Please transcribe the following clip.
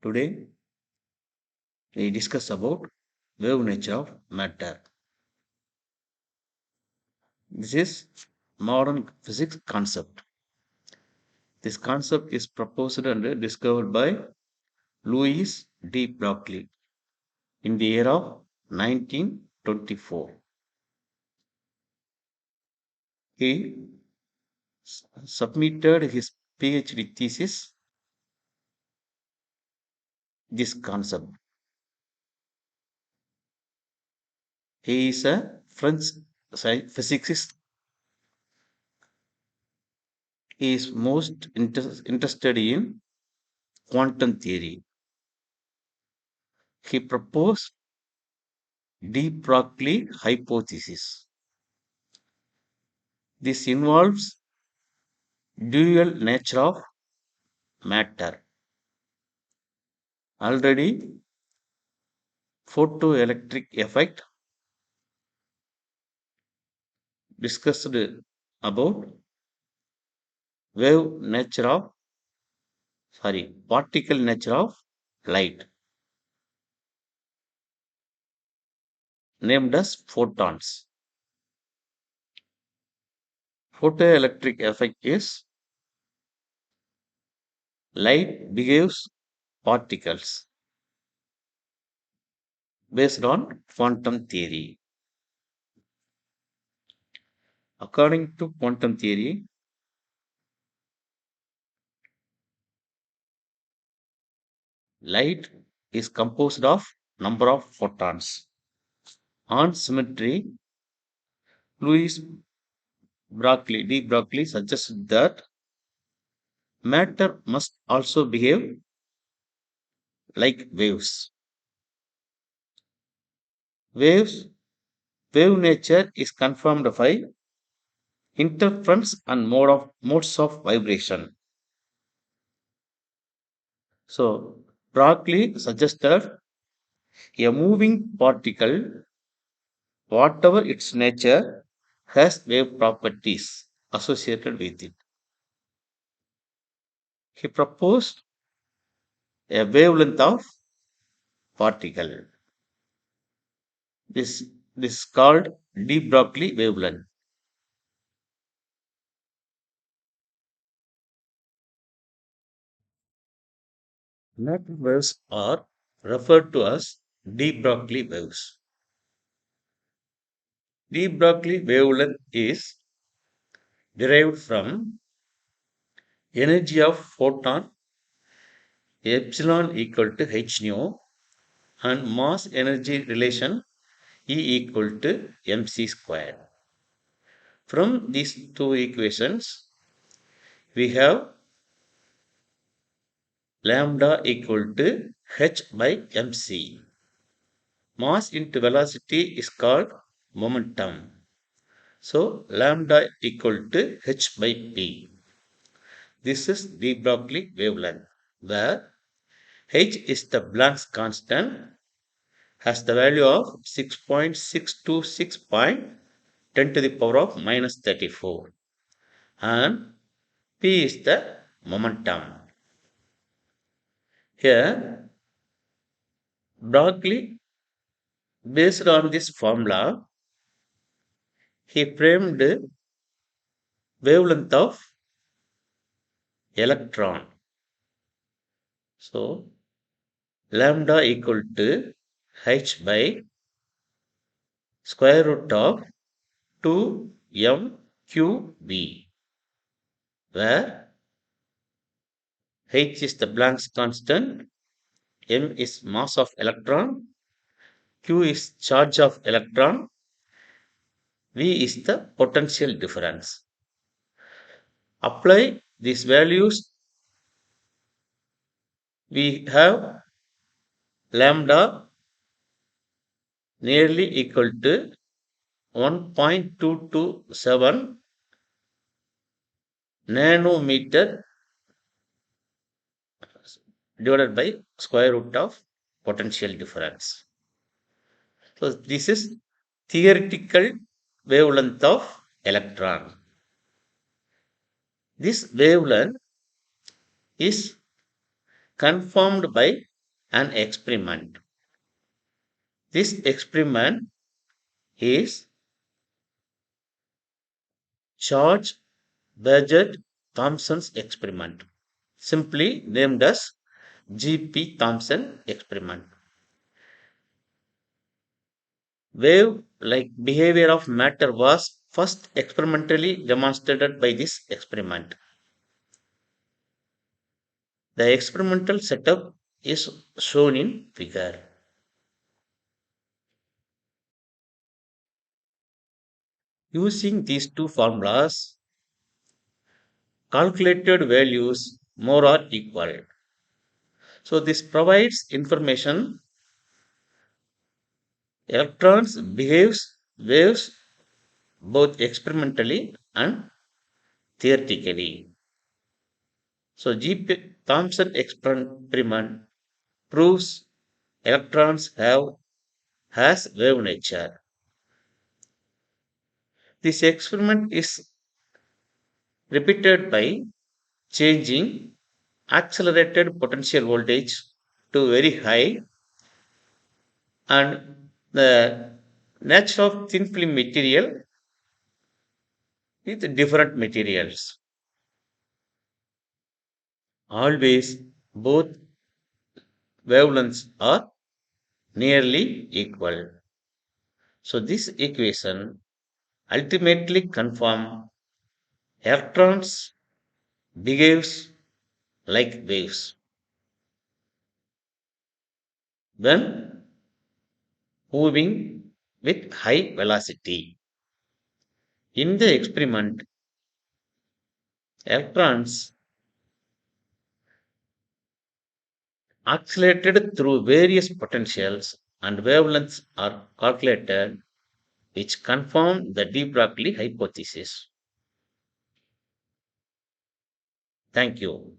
Today we discuss about wave nature of matter. This is modern physics concept. This concept is proposed and discovered by Louis D. Broglie in the year of 1924. He submitted his PhD thesis this concept. He is a French physicist. He is most interested in quantum theory. He proposed de Broglie hypothesis. This involves dual nature of matter. Already photoelectric effect discussed about wave nature of particle nature of light named as photons. Photoelectric effect is light behaves particles based on quantum theory. According to quantum theory, light is composed of number of photons. On symmetry, Louis D. Broglie suggested that matter must also behave like waves. Waves, wave nature is confirmed by interference and modes of vibration. So, Broglie suggested a moving particle, whatever its nature, has wave properties associated with it. He proposed a wavelength of particle. This, this is called de Broglie wavelength. Matter waves are referred to as de Broglie waves. De Broglie wavelength is derived from energy of photon epsilon equal to h nu and mass energy relation E equal to mc squared. From these two equations, we have lambda equal to h by mc. Mass into velocity is called momentum. So, lambda equal to h by p. This is de Broglie wavelength, where h is the Planck's constant, has the value of 6.626.10 to the power of minus 34, and p is the momentum. Here, Broglie, based on this formula, he framed wavelength of electron. So, lambda equal to h by square root of 2mqb, where h is the Planck's constant, m is mass of electron, q is charge of electron, v is the potential difference. Apply these values, we have lambda nearly equal to 1.227 nanometer divided by square root of potential difference. So this is theoretical wavelength of electron. This wavelength is confirmed by an experiment. This experiment is George Budget Thomson's experiment, simply named as G.P. Thomson experiment. Wave like behavior of matter was first experimentally demonstrated by this experiment. The experimental setup is shown in figure. Using these two formulas, calculated values more or equal. So this provides information. Electrons behaves waves both experimentally and theoretically. So G.P. Thomson experiment proves electrons have has wave nature. This experiment is repeated by changing accelerated potential voltage to very high, and the nature of thin film material with different materials. Always both wavelengths are nearly equal. So this equation ultimately confirm electrons behaves like waves when moving with high velocity. In the experiment, electrons accelerated through various potentials and wavelengths are calculated, which confirm the de Broglie hypothesis. Thank you.